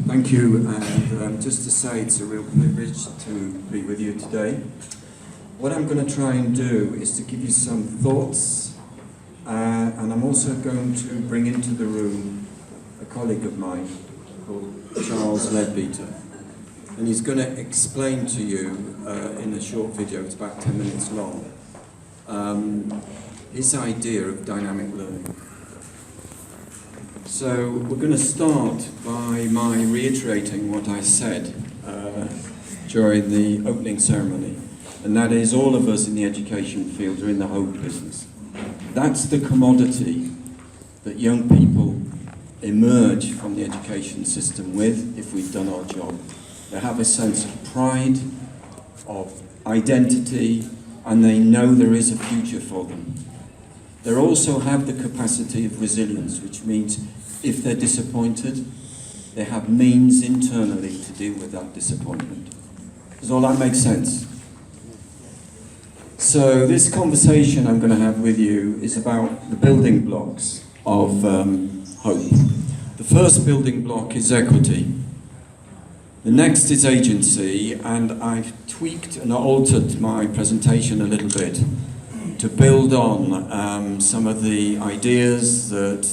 Thank you, and just to say it's a real privilege to be with you today. What I'm going to try and do is to give you some thoughts, and I'm also going to bring into the room a colleague of mine called Charles Leadbeater, and he's going to explain to you in a short video, it's about 10 minutes long, his idea of dynamic learning. So we're going to start by my reiterating what I said during the opening ceremony, and that is all of us in the education field are in the hope business. That's the commodity that young people emerge from the education system with if we've done our job. They have a sense of pride, of identity, and they know there is a future for them. They also have the capacity of resilience, which means if they're disappointed, they have means internally to deal with that disappointment. Does all that make sense? So this conversation I'm going to have with you is about the building blocks of hope. The first building block is equity. The next is agency, and I've tweaked and altered my presentation a little bit to build on some of the ideas that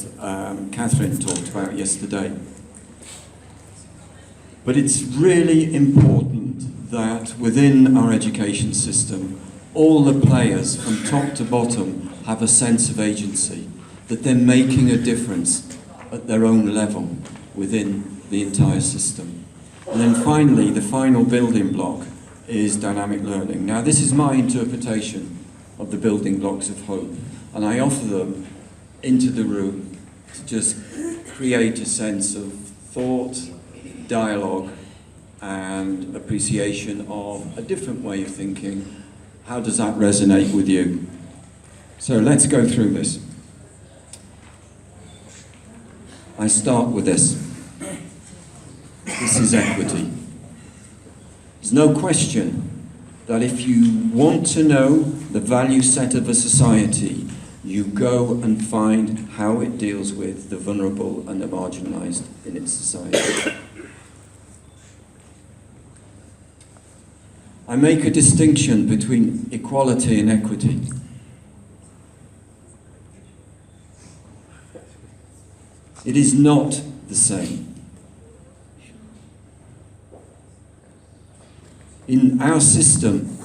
Catherine talked about yesterday. But it's really important that within our education system, all the players from top to bottom have a sense of agency, that they're making a difference at their own level within the entire system. And then finally, the final building block is dynamic learning. Now, this is my interpretation of the building blocks of hope, and I offer them into the room to just create a sense of thought, dialogue, and appreciation of a different way of thinking. How does that resonate with you? So let's go through this. I start with this. This is equity. There's no question that if you want to know the value set of a society, you go and find how it deals with the vulnerable and the marginalized in its society. I make a distinction between equality and equity. It is not the same. In our system,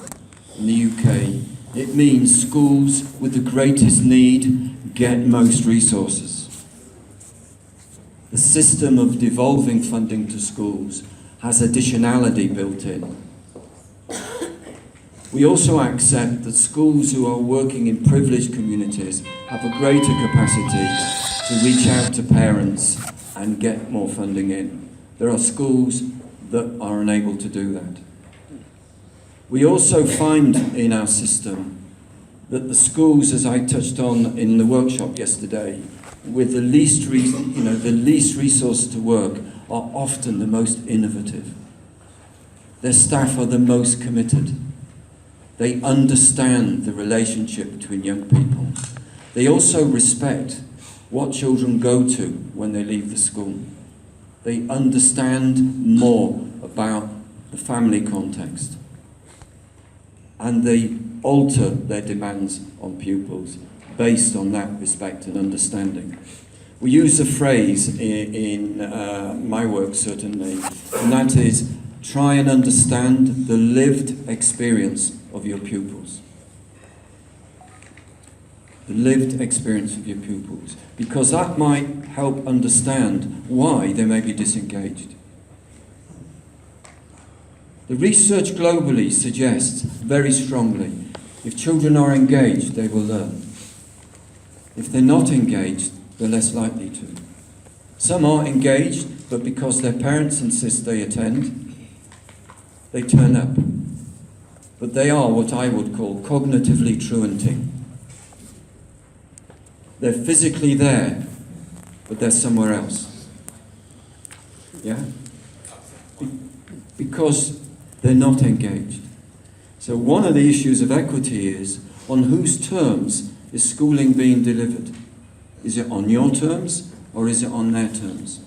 in the UK, it means schools with the greatest need get most resources. The system of devolving funding to schools has additionality built in. We also accept that schools who are working in privileged communities have a greater capacity to reach out to parents and get more funding in. There are schools that are unable to do that. We also find in our system that the schools, as I touched on in the workshop yesterday, with the least resource to work, are often the most innovative. Their staff are the most committed. They understand the relationship between young people. They also respect what children go to when they leave the school. They understand more about the family context. And they alter their demands on pupils based on that respect and understanding. We use a phrase in my work, certainly, and that is, try and understand the lived experience of your pupils. The lived experience of your pupils, because that might help understand why they may be disengaged. The research globally suggests very strongly, if children are engaged, they will learn. If they're not engaged, they're less likely to. Some are engaged, but because their parents insist they attend, they turn up. But they are what I would call cognitively truanting. They're physically there, but they're somewhere else. Yeah? Because they're not engaged. So one of the issues of equity is, on whose terms is schooling being delivered? Is it on your terms, or is it on their terms?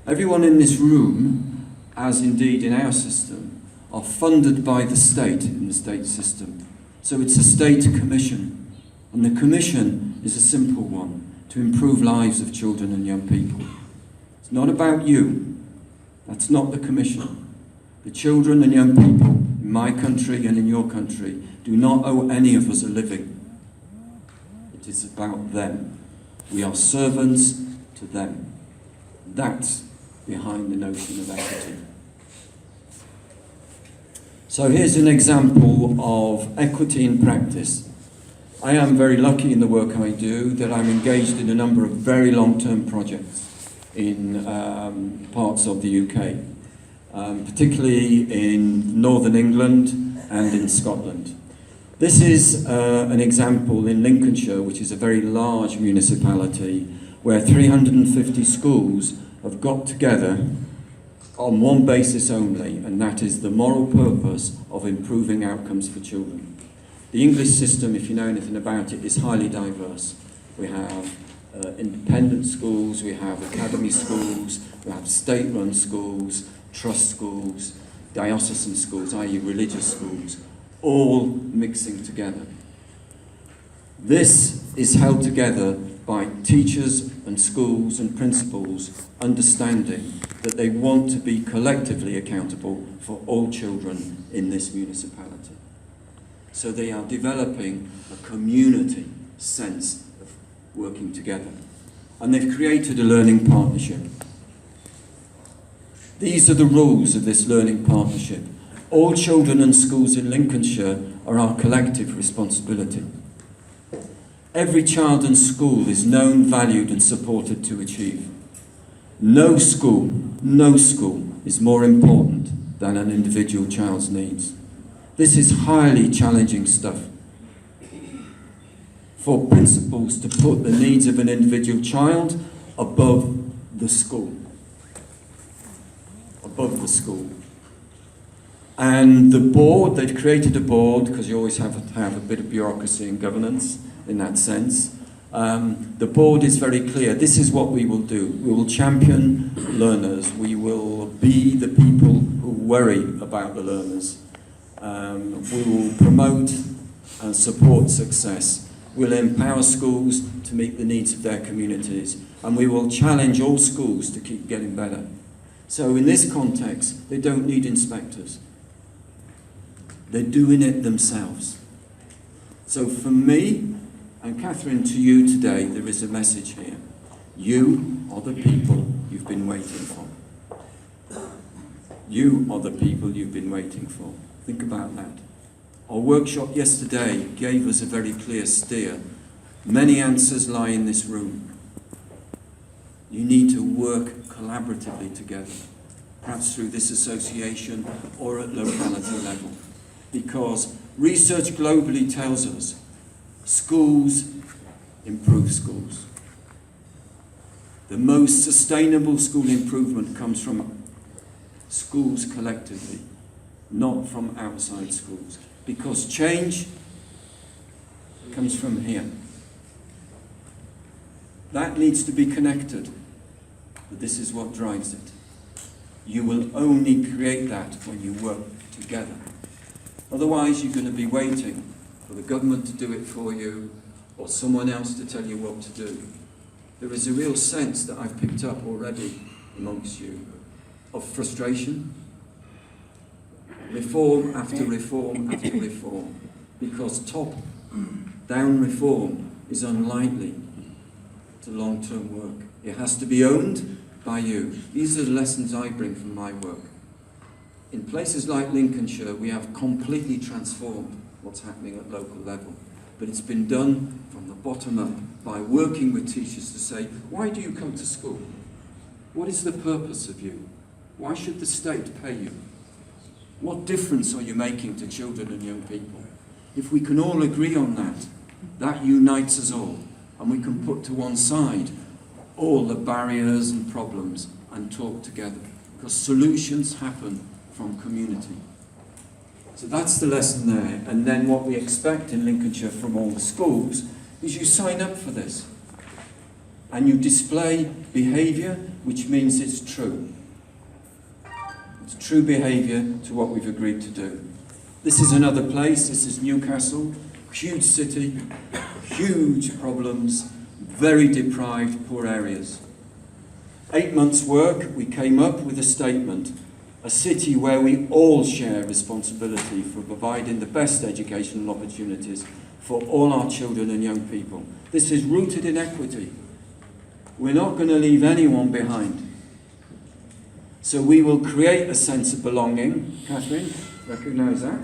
Everyone in this room, as indeed in our system, are funded by the state in the state system. So it's a state commission. And the commission is a simple one, to improve lives of children and young people. It's not about you. That's not the commission. The children and young people in my country and in your country do not owe any of us a living. It is about them. We are servants to them. That's behind the notion of equity. So here's an example of equity in practice. I am very lucky in the work I do that I'm engaged in a number of very long-term projects in parts of the UK, particularly in Northern England and in Scotland. This is an example in Lincolnshire, which is a very large municipality, where 350 schools have got together on one basis only, and that is the moral purpose of improving outcomes for children. The English system, if you know anything about it, is highly diverse. We have independent schools, we have academy schools, we have state-run schools, trust schools, diocesan schools, i.e. religious schools, all mixing together. This is held together by teachers and schools and principals understanding that they want to be collectively accountable for all children in this municipality. So they are developing a community sense of working together. And they've created a learning partnership. These are the rules of this learning partnership. All children and schools in Lincolnshire are our collective responsibility. Every child and school is known, valued and supported to achieve. No school is more important than an individual child's needs. This is highly challenging stuff. For principals to put the needs of an individual child above the school. Above the school. And the board, they've created a board, because you always have to have a bit of bureaucracy and governance in that sense. The board is very clear. This is what we will do. We will champion learners. We will be the people who worry about the learners. We will promote and support success. We'll empower schools to meet the needs of their communities. And we will challenge all schools to keep getting better. So in this context, they don't need inspectors. They're doing it themselves. So for me, and Catherine, to you today, there is a message here. You are the people you've been waiting for. You are the people you've been waiting for. Think about that. Our workshop yesterday gave us a very clear steer. Many answers lie in this room. You need to work collaboratively together, perhaps through this association or at locality level. Because research globally tells us schools improve schools. The most sustainable school improvement comes from schools collectively, not from outside schools. Because change comes from here. That needs to be connected, but this is what drives it. You will only create that when you work together. Otherwise, you're going to be waiting for the government to do it for you or someone else to tell you what to do. There is a real sense that I've picked up already amongst you of frustration. Reform after reform after reform. Because top-down reform is unlikely to long-term work. It has to be owned by you. These are the lessons I bring from my work. In places like Lincolnshire, we have completely transformed what's happening at local level. But it's been done from the bottom up by working with teachers to say, why do you come to school? What is the purpose of you? Why should the state pay you? What difference are you making to children and young people? If we can all agree on that, that unites us all. And we can put to one side all the barriers and problems and talk together. Because solutions happen from community. So that's the lesson there. And then what we expect in Lincolnshire from all the schools is you sign up for this. and you display behaviour which means it's true. It's true behaviour to what we've agreed to do. This is another place, this is Newcastle, huge city, huge problems, very deprived, poor areas. 8 months' work, we came up with a statement, a city where we all share responsibility for providing the best educational opportunities for all our children and young people. This is rooted in equity. We're not going to leave anyone behind. So we will create a sense of belonging, Catherine, recognise that?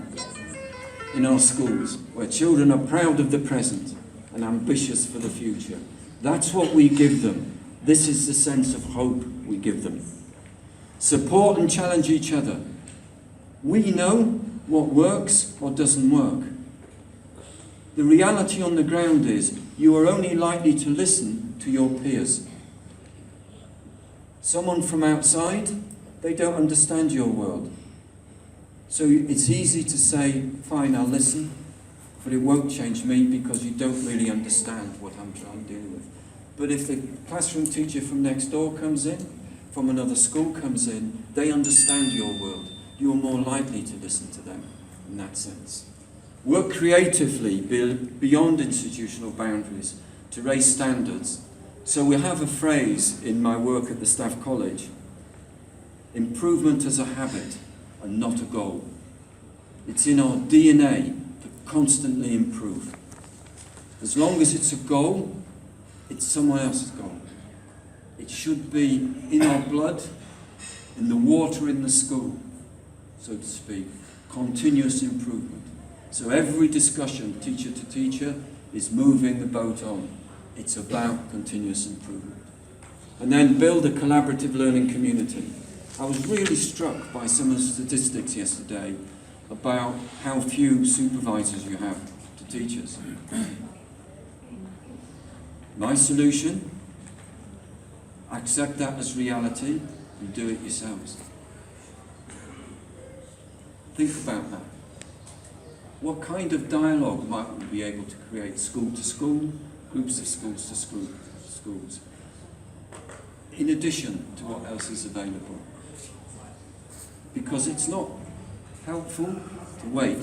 In our schools, where children are proud of the present and ambitious for the future. That's what we give them. This is the sense of hope we give them. Support and challenge each other. We know what works, what doesn't work. The reality on the ground is you are only likely to listen to your peers. Someone from outside, they don't understand your world. So it's easy to say, fine, I'll listen, but it won't change me because you don't really understand what I'm trying to deal with. But if the classroom teacher from next door comes in, from another school comes in, they understand your world. You're more likely to listen to them in that sense. Work creatively beyond institutional boundaries to raise standards. So we have a phrase in my work at the Staff College, improvement as a habit and not a goal. It's in our DNA to constantly improve. As long as it's a goal, it's someone else's goal. It should be in our blood, in the water in the school, so to speak, continuous improvement. So every discussion, teacher to teacher, is moving the boat on. It's about continuous improvement. And then build a collaborative learning community. I was really struck by some of the statistics yesterday about how few supervisors you have to teachers. My solution, accept that as reality and do it yourselves. Think about that. What kind of dialogue might we be able to create school to school, groups of schools to schools, in addition to what else is available? Because it's not helpful to wait,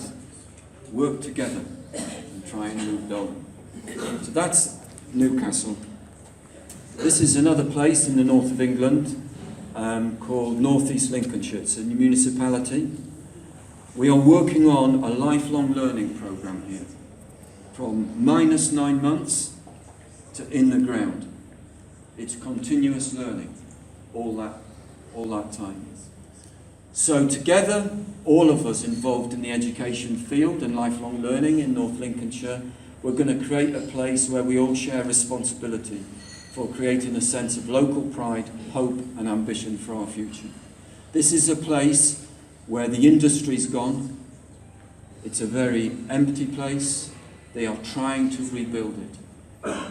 work together and try and move on. So that's Newcastle. This is another place in the north of England called North East Lincolnshire. It's a municipality. We are working on a lifelong learning programme here, from -9 months to in the ground. It's continuous learning, all that time. So together, all of us involved in the education field and lifelong learning in North Lincolnshire, we're going to create a place where we all share responsibility for creating a sense of local pride, hope and ambition for our future. This is a place where the industry's gone. It's a very empty place. They are trying to rebuild it.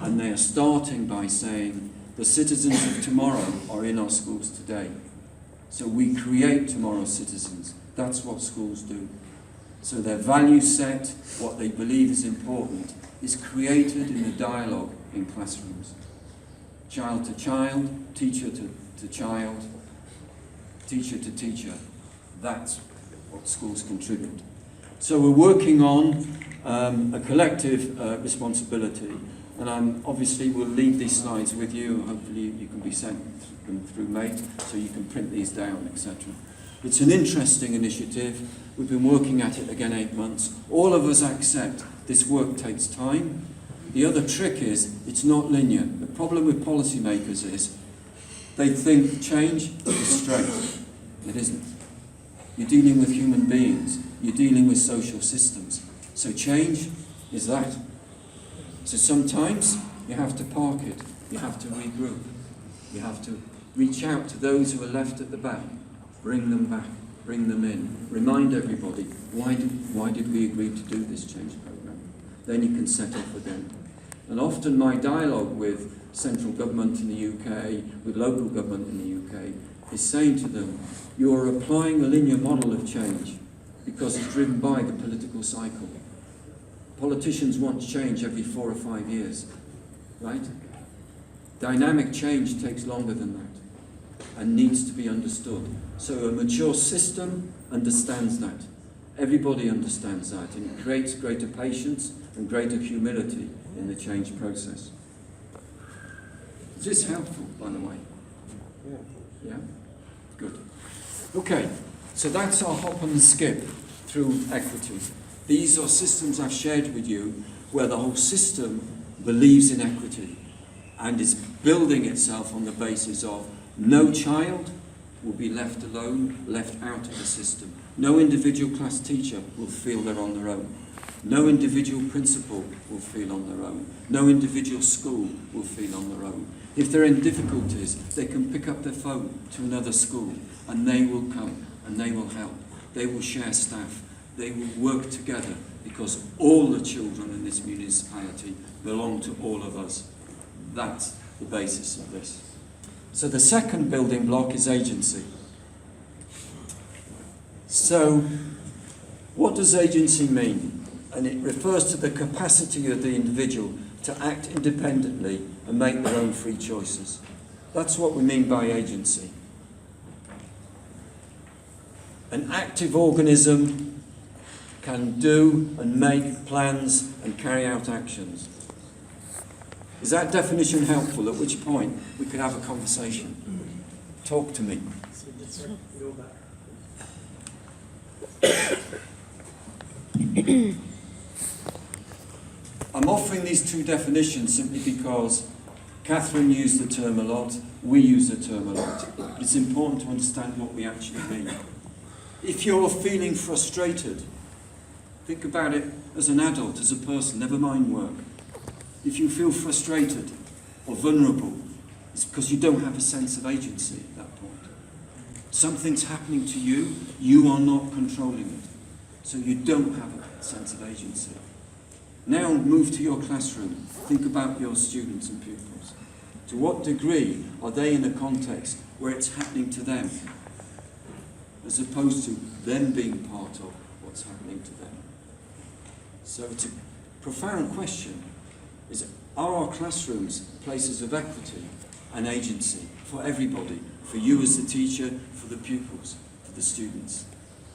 And they are starting by saying, the citizens of tomorrow are in our schools today. So we create tomorrow's citizens. That's what schools do. So their value set, what they believe is important, is created in the dialogue in classrooms. Child to child, teacher to child, teacher to teacher. That's what schools contribute. So we're working on a collective responsibility, and obviously we'll leave these slides with you. Hopefully you can be sent them through Mate, so you can print these down, etc. It's an interesting initiative. We've been working at it again 8 months. All of us accept this work takes time. The other trick is it's not linear. The problem with policymakers is they think change is straight. It isn't. You're dealing with human beings. You're dealing with social systems. So change is that. So sometimes you have to park it. You have to regroup. You have to reach out to those who are left at the back. Bring them back. Bring them in. Remind everybody, why did we agree to do this change program? Then you can set off again. And often my dialogue with central government in the UK, with local government in the UK, is saying to them, you're applying a linear model of change because it's driven by the political cycle. Politicians want change every 4 or 5 years, right? Dynamic change takes longer than that and needs to be understood. So a mature system understands that. Everybody understands that, and it creates greater patience and greater humility in the change process. Is this helpful, by the way? Yeah? Good. Okay, so that's our hop and skip through equity. These are systems I've shared with you where the whole system believes in equity and is building itself on the basis of no child will be left alone, left out of the system. No individual class teacher will feel they're on their own. No individual principal will feel on their own. No individual school will feel on their own. If they're in difficulties, they can pick up their phone to another school and they will come and they will help. They will share staff. They will work together because all the children in this municipality belong to all of us. That's the basis of this. So the second building block is agency. So what does agency mean? And it refers to the capacity of the individual to act independently and make their own free choices. That's what we mean by agency. An active organism can do and make plans and carry out actions. Is that definition helpful? At which point we could have a conversation. Talk to me. I'm offering these two definitions simply because Catherine used the term a lot, we use the term a lot. It's important to understand what we actually mean. If you're feeling frustrated, think about it as an adult, as a person, never mind work. If you feel frustrated or vulnerable, it's because you don't have a sense of agency at that point. Something's happening to you, you are not controlling it. So you don't have a sense of agency. Now move to your classroom. Think about your students and pupils. To what degree are they in a context where it's happening to them, as opposed to them being part of what's happening to them? So it's a profound question. Are our classrooms places of equity and agency for everybody, for you as the teacher, for the pupils, for the students?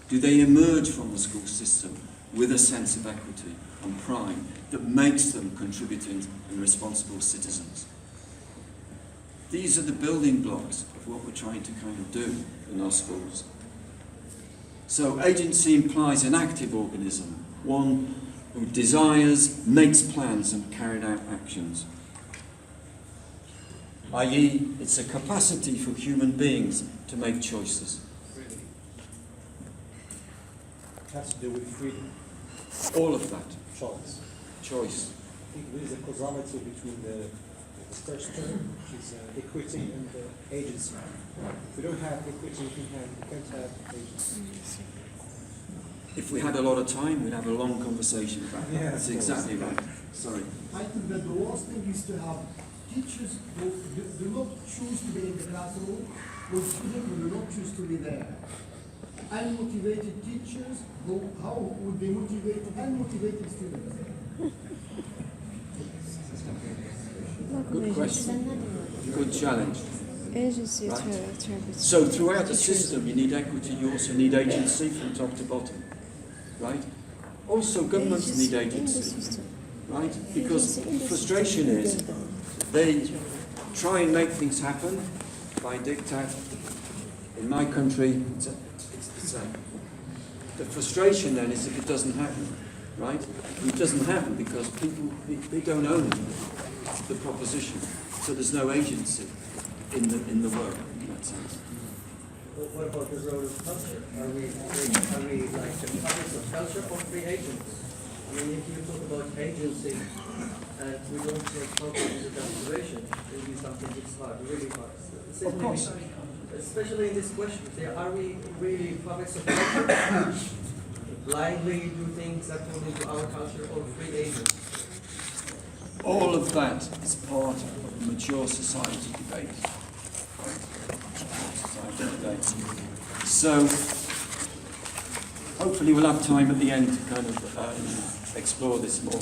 Do they emerge from the school system with a sense of equity and pride that makes them contributing and responsible citizens? These are the building blocks of what we're trying to kind of do in our schools. So agency implies an active organism, one who desires, makes plans and carried out actions. I.e., it's a capacity for human beings to make choices. It has to do with freedom. All of that. Choice. Choice. I think there is a causality between the first term, which is equity, and agency. If we don't have equity, we can't have agency. If we had a lot of time, we'd have a long conversation about that. Yeah, That's exactly right. Sorry. I think that the worst thing is to have teachers who do not choose to be in the classroom, or students who do not choose to be there. Unmotivated teachers, how would they motivate unmotivated students? Good question. Good challenge. Agency Right. So throughout the system, you need equity, you also need agency from top to bottom. Right? Also, governments need agency. Right? Because frustration is they try and make things happen by diktat. In my country, it's the same. The frustration then is if it doesn't happen. Right? It doesn't happen because people, they don't own the proposition. So there's no agency in the work in that sense. What about the role of culture? Are we like the puppets of culture or free agents? I mean, if you talk about agency and we don't take culture into consideration, it will be something that's hard, really hard. Of course. Especially in this question, are we really puppets of culture? Blindly do things according to our culture or free agents? All of that is part of the mature society debate. So, hopefully we'll have time at the end to kind of explore this more.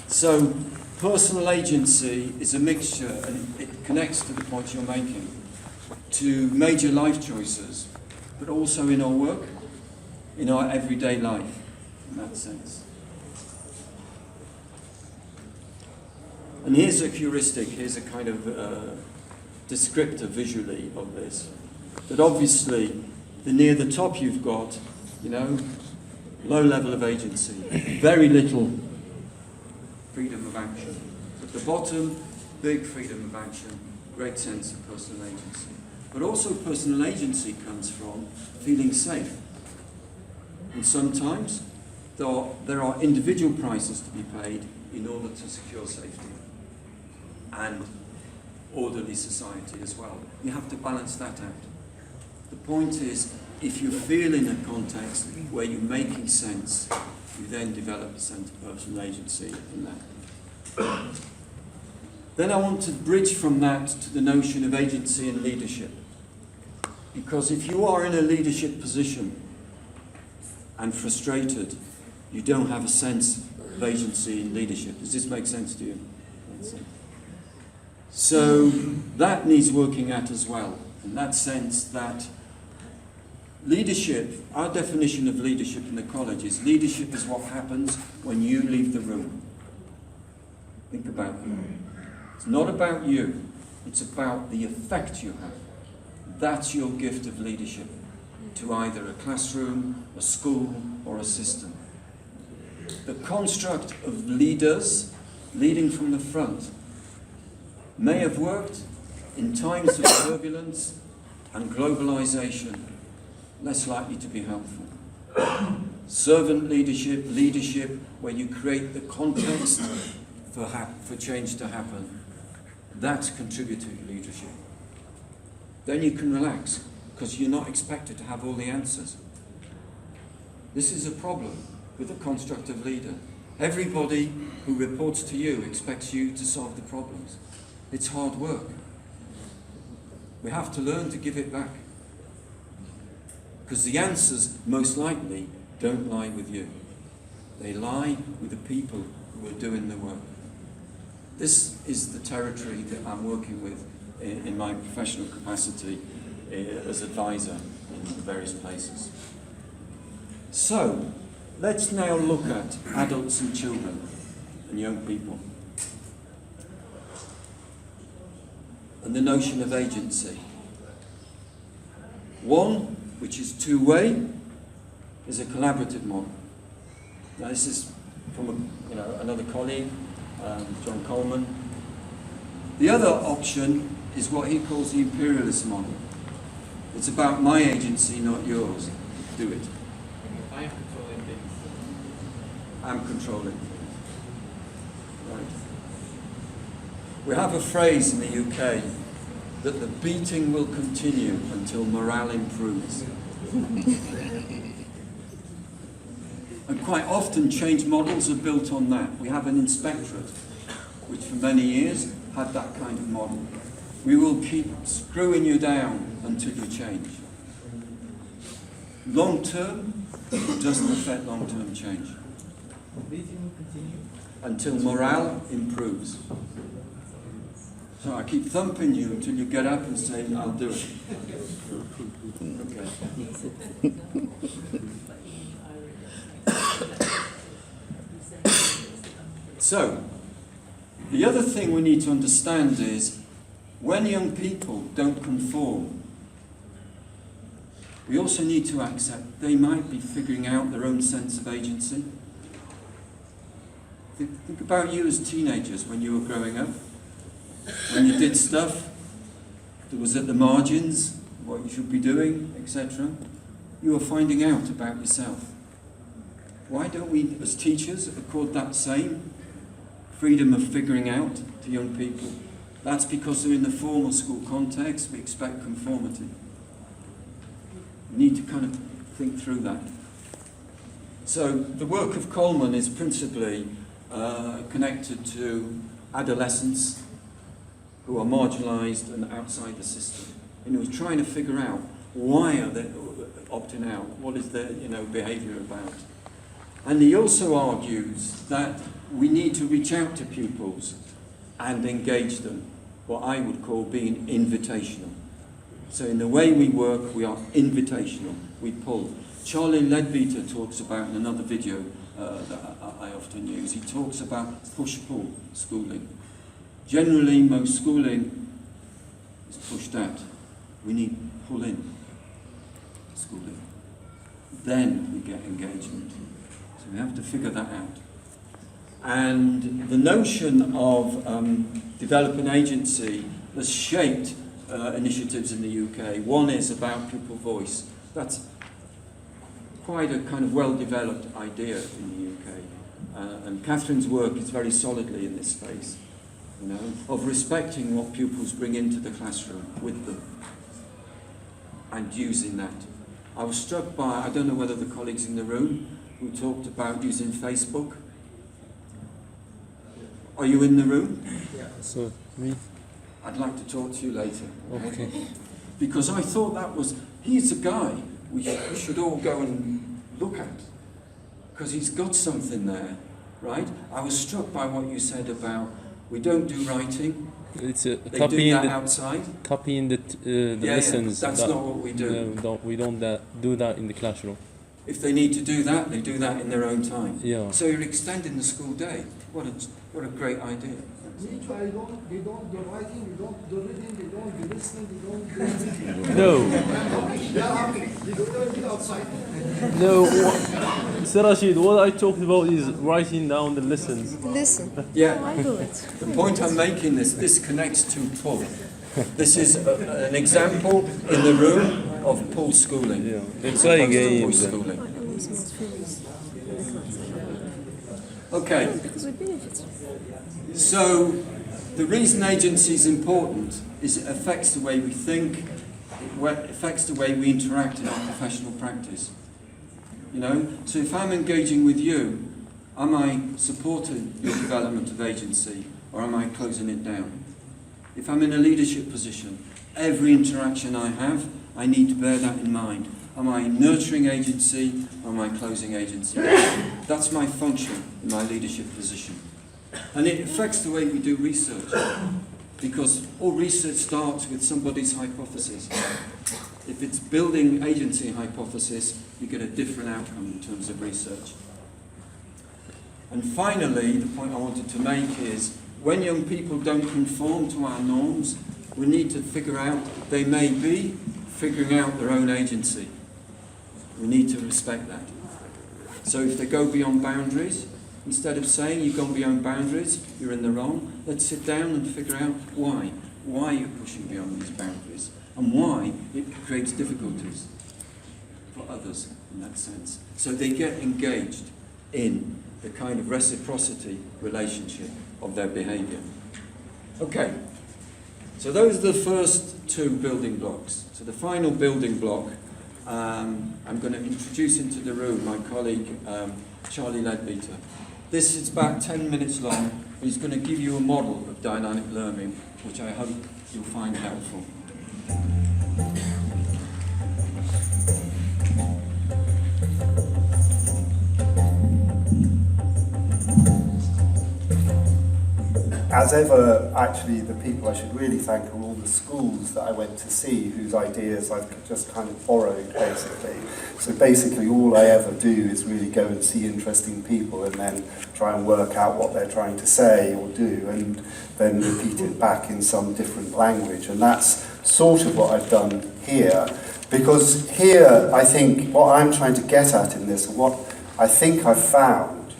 So, personal agency is a mixture, and it connects to the point you're making, to major life choices, but also in our work, in our everyday life, in that sense. And here's a heuristic, here's a kind of descriptor visually of this. That obviously, the near the top you've got, you know, low level of agency, very little freedom of action. At the bottom, big freedom of action, great sense of personal agency. But also personal agency comes from feeling safe. And sometimes there are individual prices to be paid in order to secure safety and orderly society as well. You have to balance that out. The point is, if you feel in a context where you're making sense, you then develop a sense of personal agency in that. Then I want to bridge from that to the notion of agency and leadership. Because if you are in a leadership position and frustrated, you don't have a sense of agency and leadership. Does this make sense to you? So that needs working at as well, in that sense that leadership, our definition of leadership in the college is leadership is what happens when you leave the room. Think about that. It's not about you, it's about the effect you have. That's your gift of leadership to either a classroom, a school, or a system. The construct of leaders leading from the front may have worked in times of turbulence and globalization, less likely to be helpful. Servant leadership, leadership where you create the context for change to happen, that's contributory leadership. Then you can relax, because you're not expected to have all the answers. This is a problem with a construct of leader. Everybody who reports to you expects you to solve the problems. It's hard work. We have to learn to give it back. Because the answers, most likely, don't lie with you. They lie with the people who are doing the work. This is the territory that I'm working with in my professional capacity as advisor in various places. So, let's now look at adults and children and young people. And the notion of agency. One, which is two-way, is a collaborative model. Now this is from another colleague, John Coleman. The other option is what he calls the Imperialist Model. It's about my agency, not yours. Do it. I am controlling things. I'm controlling things. Right. We have a phrase in the UK that the beating will continue until morale improves. And quite often change models are built on that. We have an inspectorate, which for many years had that kind of model. We will keep screwing you down until you change. Long term, it doesn't affect long-term change. Beating will continue until morale improves. So I keep thumping you until you get up and say, I'll do it. Okay. So, the other thing we need to understand is, when young people don't conform, we also need to accept they might be figuring out their own sense of agency. Think about you as teenagers when you were growing up. When you did stuff that was at the margins, what you should be doing, etc. You were finding out about yourself. Why don't we, as teachers, accord that same freedom of figuring out to young people? That's because they're in the formal school context, we expect conformity. We need to kind of think through that. So the work of Coleman is principally connected to adolescents who are marginalised and outside the system. And he was trying to figure out why are they opting out, what is their behaviour about. And he also argues that we need to reach out to pupils and engage them, what I would call being invitational. So in the way we work, we are invitational, we pull. Charlie Leadbeater talks about, in another video that I often use, he talks about push-pull schooling. Generally, most schooling is pushed out. We need pull-in schooling. Then we get engagement. So we have to figure that out. And the notion of developing agency has shaped initiatives in the UK. One is about pupil voice. That's quite a kind of well-developed idea in the UK. And Catherine's work is very solidly in this space, you know, of respecting what pupils bring into the classroom with them and using that. I was struck by, I don't know whether the colleagues in the room who talked about using Facebook. Are you in the room? So, me? I'd like to talk to you later. Okay. Because I thought that was, he's a guy we should all go and look at. Because he's got something there, right? I was struck by what you said about, we don't do writing. It's a They do copying that the outside. copying the Yeah, lessons. that's not what we do. We don't do that in the classroom. If they need to do that, they do that in their own time. Yeah. So you're extending the school day. What a great idea. Me too, they don't do writing, they don't do reading, they don't do listening, they don't do anything. No. They're happy. They go there and get outside. No. Sir Rashid, what I talked about is writing down the lessons. Listen. Yeah. I do it. The point I'm making this connects to pull. This is an example in the room of pull schooling. Yeah. They as play opposed to games. voice schooling. Okay. Because we benefit. So the reason agency is important is it affects the way we think, it affects the way we interact in our professional practice. You know, so if I'm engaging with you, am I supporting your development of agency or am I closing it down? If I'm in a leadership position, every interaction I have, I need to bear that in mind. Am I nurturing agency or am I closing agency? That's my function in my leadership position. And it affects the way we do research, because all research starts with somebody's hypothesis. If it's building agency hypothesis, you get a different outcome in terms of research. And finally, the point I wanted to make is, when young people don't conform to our norms, we need to figure out they may be figuring out their own agency. We need to respect that. So if they go beyond boundaries, instead of saying you've gone beyond boundaries, you're in the wrong, let's sit down and figure out why. Why you're pushing beyond these boundaries and why it creates difficulties for others in that sense. So they get engaged in the kind of reciprocity relationship of their behaviour. Okay, so those are the first two building blocks. So the final building block, I'm going to introduce into the room my colleague Charlie Leadbeater. This is about 10 minutes long. He's going to give you a model of dynamic learning, which I hope you'll find helpful. As ever, actually, the people I should really thank are all the schools that I went to see, whose ideas I've just kind of borrowed, basically. So basically, all I ever do is really go and see interesting people and then try and work out what they're trying to say or do, and then repeat it back in some different language. And that's sort of what I've done here, because here, I think, what I'm trying to get at in this, and what I think I've found,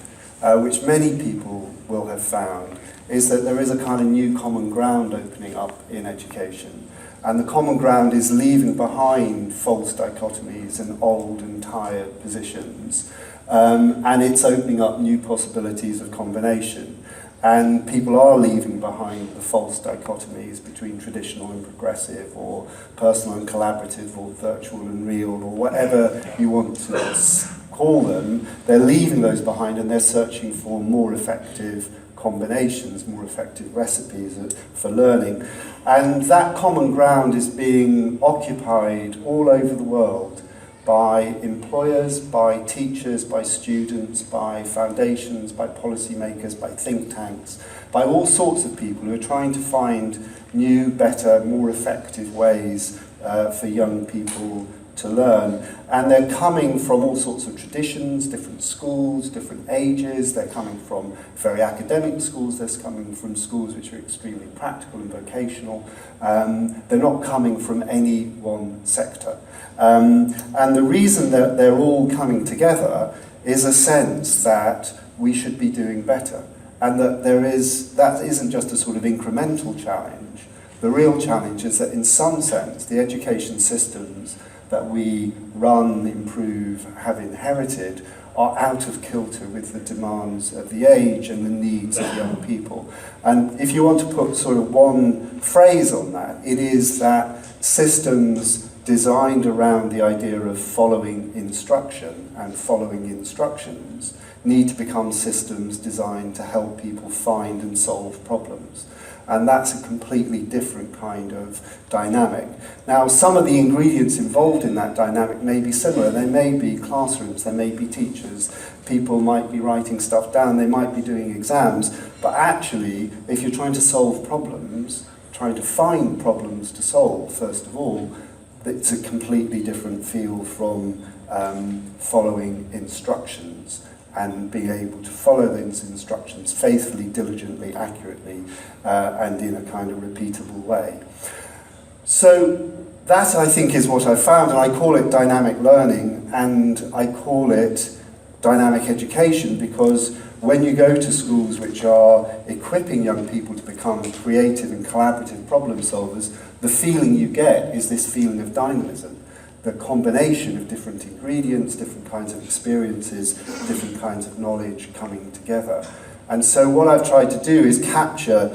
which many people will have found, is that there is a kind of new common ground opening up in education. And the common ground is leaving behind false dichotomies and old and tired positions. And it's opening up new possibilities of combination. And people are leaving behind the false dichotomies between traditional and progressive, or personal and collaborative, or virtual and real, or whatever you want to call them. They're leaving those behind and they're searching for more effective combinations, more effective recipes for learning. And that common ground is being occupied all over the world by employers, by teachers, by students, by foundations, by policymakers, by think tanks, by all sorts of people who are trying to find new, better, more effective ways for young people to learn. And they're coming from all sorts of traditions, different schools, different ages. They're coming from very academic schools. They're coming from schools which are extremely practical and vocational. They're not coming from any one sector. And the reason that they're all coming together is a sense that we should be doing better. And that that isn't just a sort of incremental challenge. The real challenge is that in some sense, the education systems that we run, improve, have inherited are out of kilter with the demands of the age and the needs of young people. And if you want to put sort of one phrase on that, it is that systems designed around the idea of following instruction and following instructions need to become systems designed to help people find and solve problems. And that's a completely different kind of dynamic. Now, some of the ingredients involved in that dynamic may be similar. There may be classrooms, there may be teachers, people might be writing stuff down, they might be doing exams, but actually, if you're trying to solve problems, trying to find problems to solve, first of all, it's a completely different field from following instructions and being able to follow those instructions faithfully, diligently, accurately, and in a kind of repeatable way. So that, I think, is what I found, and I call it dynamic learning, and I call it dynamic education, because when you go to schools which are equipping young people to become creative and collaborative problem solvers, the feeling you get is this feeling of dynamism. The combination of different ingredients, different kinds of experiences, different kinds of knowledge coming together. And so what I've tried to do is capture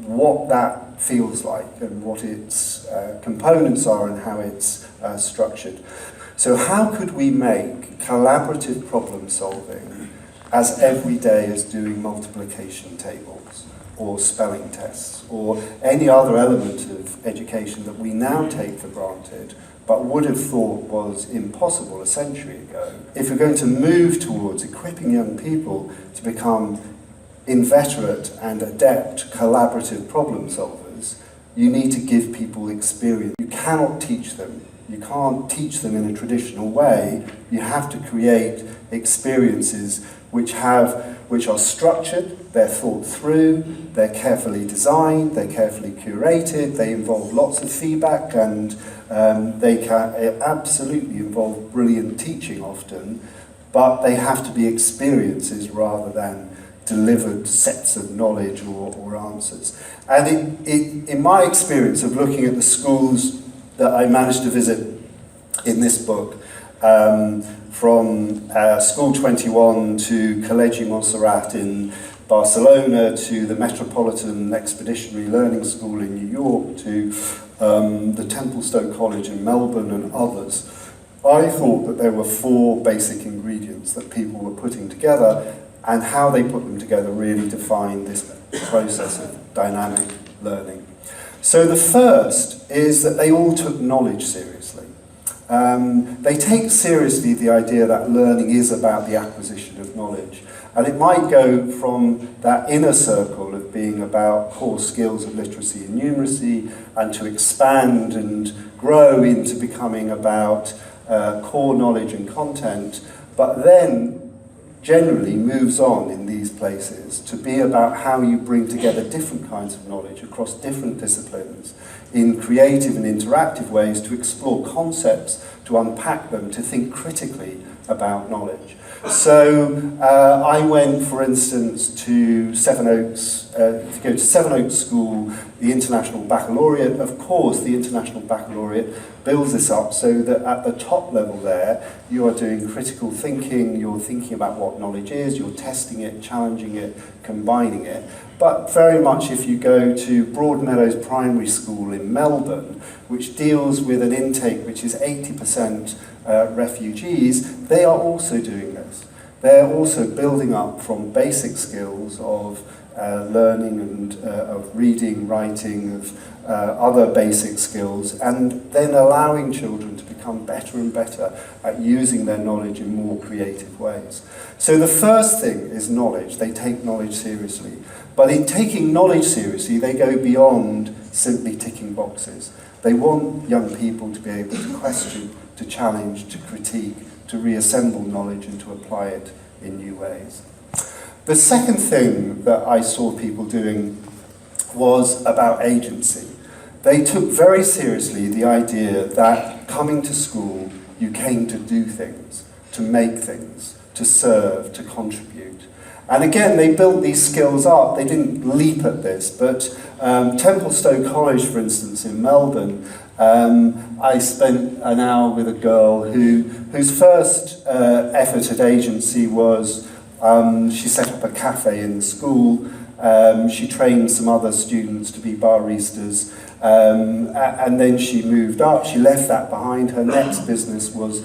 what that feels like and what its components are and how it's structured. So how could we make collaborative problem solving as everyday as doing multiplication tables or spelling tests or any other element of education that we now take for granted but would have thought was impossible a century ago? If we're going to move towards equipping young people to become inveterate and adept collaborative problem solvers, you need to give people experience. You cannot teach them. You can't teach them in a traditional way. You have to create experiences which are structured, they're thought through, they're carefully designed, they're carefully curated, they involve lots of feedback, and they can absolutely involve brilliant teaching often, but they have to be experiences rather than delivered sets of knowledge or answers. And in my experience of looking at the schools that I managed to visit in this book, from School 21 to Col·legi Montserrat in Barcelona, to the Metropolitan Expeditionary Learning School in New York, to the Templestowe College in Melbourne and others, I thought that there were four basic ingredients that people were putting together, and how they put them together really defined this process of dynamic learning. So the first is that they all took knowledge seriously. They take seriously the idea that learning is about the acquisition of knowledge. And it might go from that inner circle of being about core skills of literacy and numeracy, and to expand and grow into becoming about core knowledge and content, but then generally moves on in these places to be about how you bring together different kinds of knowledge across different disciplines in creative and interactive ways to explore concepts, to unpack them, to think critically about knowledge. So I went, for instance, to Sevenoaks. If you go to Sevenoaks School, the International Baccalaureate, of course, the International Baccalaureate builds this up so that at the top level there, you are doing critical thinking, you're thinking about what knowledge is, you're testing it, challenging it, combining it. But very much if you go to Broadmeadows Primary School in Melbourne, which deals with an intake which is 80% refugees, they are also doing this. They're also building up from basic skills of learning and of reading, writing, of other basic skills, and then allowing children to become better and better at using their knowledge in more creative ways. So the first thing is knowledge. They take knowledge seriously. But in taking knowledge seriously, they go beyond simply ticking boxes. They want young people to be able to question, to challenge, to critique, to reassemble knowledge and to apply it in new ways. The second thing that I saw people doing was about agency. They took very seriously the idea that coming to school, you came to do things, to make things, to serve, to contribute. And again, they built these skills up. They didn't leap at this, but Templestowe College, for instance, in Melbourne, I spent an hour with a girl whose first effort at agency was she set up a cafe in the school. She trained some other students to be baristas, and then she moved up. She left that behind. Her next business was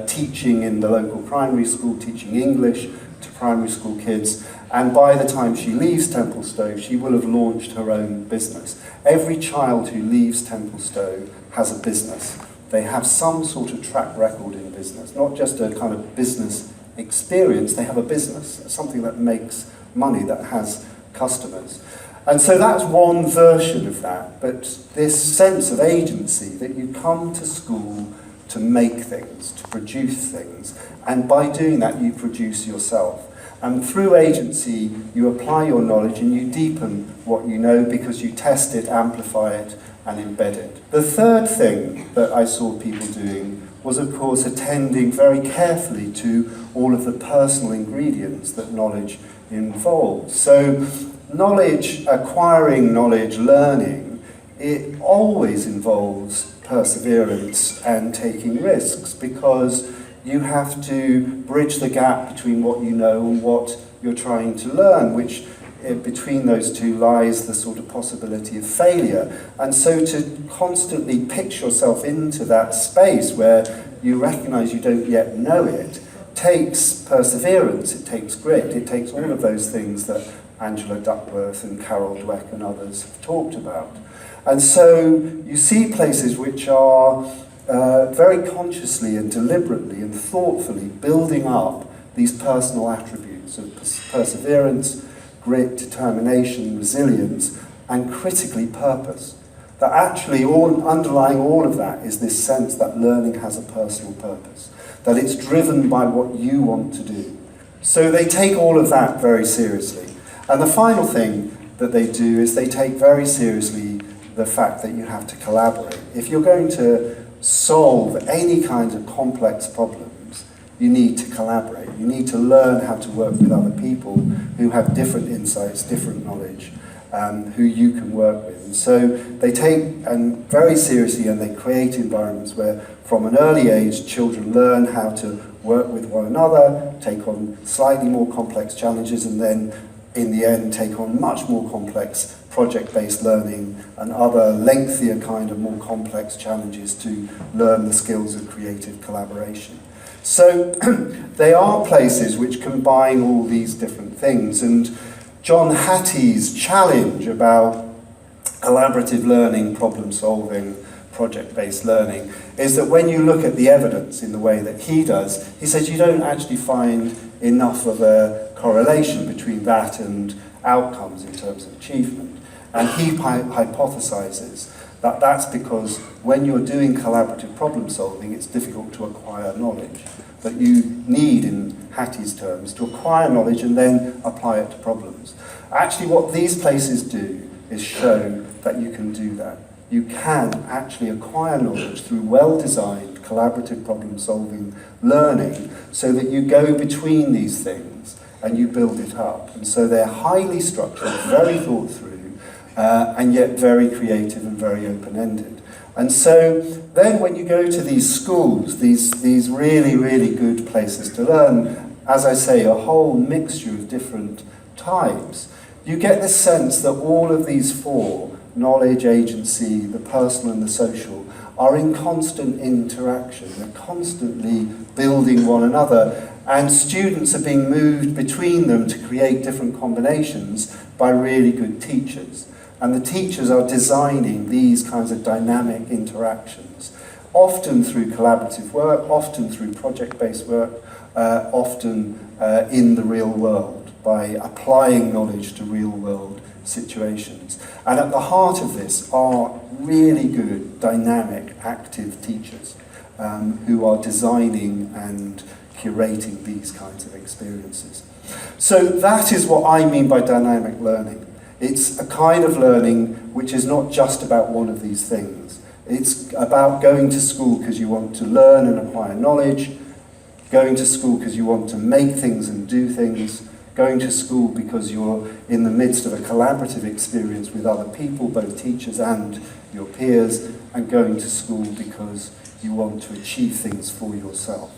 teaching in the local primary school, teaching English to primary school kids. And by the time she leaves Templestowe, she will have launched her own business. Every child who leaves Templestowe has a business. They have some sort of track record in business, not just a kind of business experience. They have a business, something that makes money, that has customers. And so that's one version of that, but this sense of agency, that you come to school to make things, to produce things, and by doing that you produce yourself. And through agency you apply your knowledge and you deepen what you know because you test it, amplify it, and embed it. The third thing that I saw people doing was, of course, attending very carefully to all of the personal ingredients that knowledge involves. So knowledge, acquiring knowledge, learning, it always involves perseverance and taking risks, because you have to bridge the gap between what you know and what you're trying to learn, which between those two lies the sort of possibility of failure. And so to constantly pitch yourself into that space where you recognize you don't yet know it takes perseverance, it takes grit, it takes all of those things that Angela Duckworth and Carol Dweck and others have talked about. And so you see places which are very consciously and deliberately and thoughtfully building up these personal attributes of perseverance, grit, determination, resilience, and critically purpose. That actually underlying all of that is this sense that learning has a personal purpose, that it's driven by what you want to do. So they take all of that very seriously. And the final thing that they do is they take very seriously the fact that you have to collaborate. If you're going to solve any kinds of complex problems, you need to collaborate. You need to learn how to work with other people who have different insights, different knowledge, who you can work with. And so they take very seriously, and they create environments where from an early age children learn how to work with one another, take on slightly more complex challenges, and then in the end take on much more complex project-based learning and other lengthier kind of more complex challenges to learn the skills of creative collaboration. So they are places which combine all these different things, and John Hattie's challenge about collaborative learning, problem solving, project-based learning is that when you look at the evidence in the way that he does, he says you don't actually find enough of a correlation between that and outcomes in terms of achievement. And he hypothesizes that that's because when you're doing collaborative problem solving, it's difficult to acquire knowledge. That you need, in Hattie's terms, to acquire knowledge and then apply it to problems. Actually, what these places do is show that you can do that. You can actually acquire knowledge through well-designed collaborative problem-solving learning so that you go between these things and you build it up. And so they're highly structured, very thought through, and yet very creative and very open-ended. And so then when you go to these schools, these really, really good places to learn, as I say, a whole mixture of different types, you get this sense that all of these four, knowledge, agency, the personal and the social, are in constant interaction. They're constantly building one another. And students are being moved between them to create different combinations by really good teachers. And the teachers are designing these kinds of dynamic interactions, often through collaborative work, often through project-based work, often in the real world, by applying knowledge to real-world situations. And at the heart of this are really good, dynamic, active teachers who are designing and curating these kinds of experiences. So that is what I mean by dynamic learning. It's a kind of learning which is not just about one of these things. It's about going to school because you want to learn and acquire knowledge, going to school because you want to make things and do things, going to school because you're in the midst of a collaborative experience with other people, both teachers and your peers, and going to school because you want to achieve things for yourself.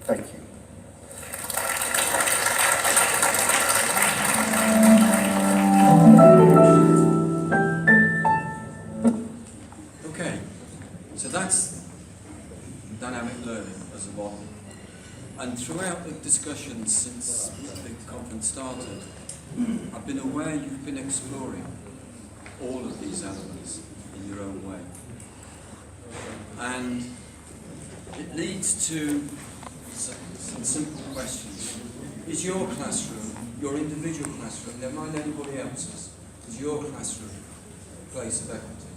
Thank you. Okay, so that's dynamic learning as a model. And throughout the discussions since the conference started, I've been aware you've been exploring all of these elements in your own way. And it leads to some simple questions. Is your classroom, your individual classroom, never mind anybody else's, is your classroom a place of equity?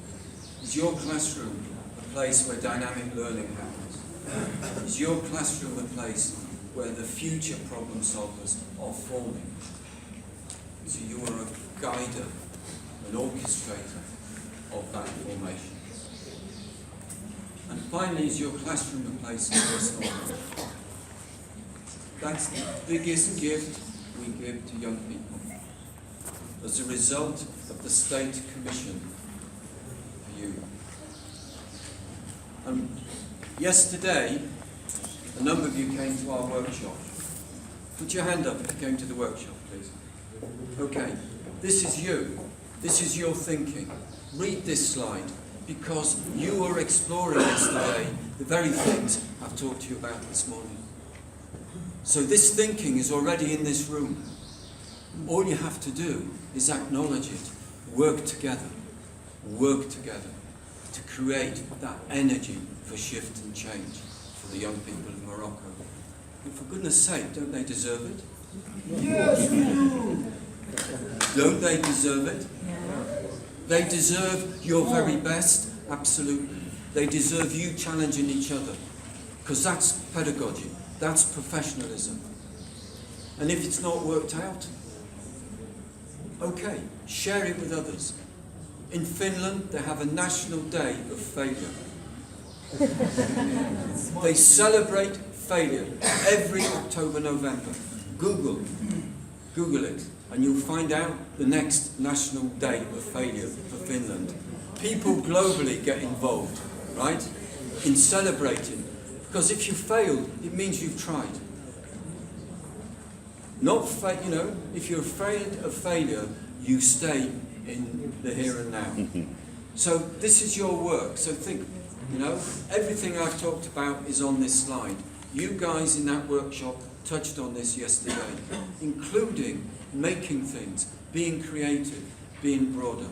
Is your classroom a place where dynamic learning happens? Is your classroom a place where the future problem solvers are forming? So you are a guider, an orchestrator of that formation. And finally, is your classroom a place of personal growth? That's the biggest gift we give to young people as a result of the State Commission for you. Yesterday, a number of you came to our workshop. Put your hand up if you came to the workshop, please. Okay, this is you. This is your thinking. Read this slide, because you are exploring yesterday the very things I've talked to you about this morning. So this thinking is already in this room. All you have to do is acknowledge it, work together to create that energy for shift and change for the young people of Morocco. And for goodness sake, don't they deserve it? Yes. Don't they deserve it? They deserve your very best, absolutely. They deserve you challenging each other, because that's pedagogy, that's professionalism. And if it's not worked out, okay, share it with others. In Finland, they have a national day of failure. They celebrate failure every October, November. Google it, and you'll find out the next national day of failure for Finland. People globally get involved, right, in celebrating, because if you failed, it means you've tried. Not, if you're afraid of failure, you stay in the here and now. So this is your work. So think, everything I've talked about is on this slide. You guys in that workshop touched on this yesterday, including making things, being creative, being broader.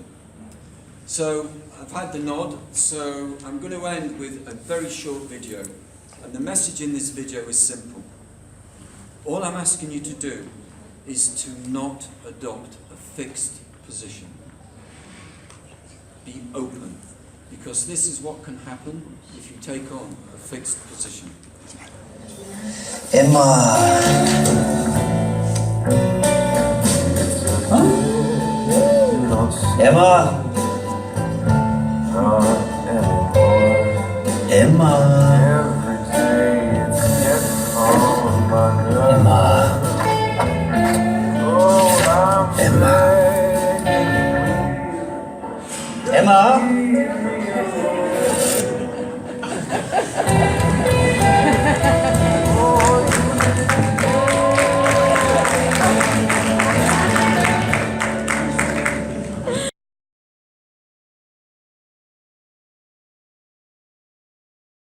So I've had the nod, so I'm going to end with a very short video. And the message in this video is simple. All I'm asking you to do is to not adopt a fixed position. Be open, because this is what can happen if you take on a fixed position. Emma. Emma. Emma. Every day it's getting on my nerves.